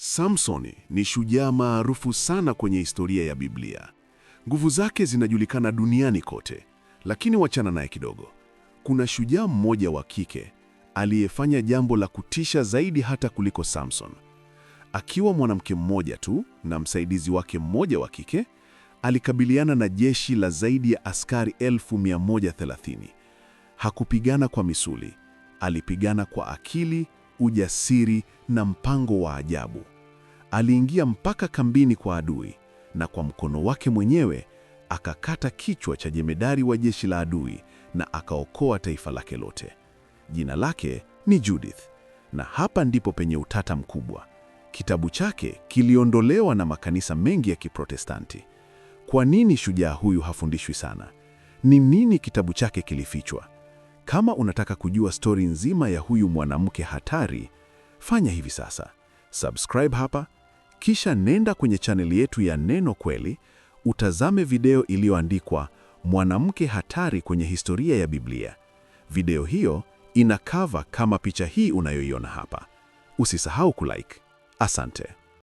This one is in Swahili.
Samsoni ni shujaa maarufu sana kwenye historia ya Biblia. Nguvu zake zinajulikana duniani kote, lakini wachana naye kidogo. Kuna shujaa mmoja wa kike aliyefanya jambo la kutisha zaidi hata kuliko Samson. Akiwa mwanamke mmoja tu na msaidizi wake mmoja wa kike, alikabiliana na jeshi la zaidi ya askari 130,000. Hakupigana kwa misuli, alipigana kwa akili, ujasiri na mpango wa ajabu. Aliingia mpaka kambini kwa adui na kwa mkono wake mwenyewe akakata kichwa cha jemedari wa jeshi la adui na akaokoa taifa lake lote. Jina lake ni Judith, na hapa ndipo penye utata mkubwa. Kitabu chake kiliondolewa na makanisa mengi ya Kiprotestanti. Kwa nini shujaa huyu hafundishwi sana? Ni nini kitabu chake kilifichwa? Kama unataka kujua stori nzima ya huyu mwanamke hatari, fanya hivi sasa. Subscribe hapa, kisha nenda kwenye chaneli yetu ya Neno Kweli, utazame video iliyoandikwa Mwanamke Hatari kwenye Historia ya Biblia. Video hiyo ina cover kama picha hii unayoiona hapa. Usisahau kulike. Asante.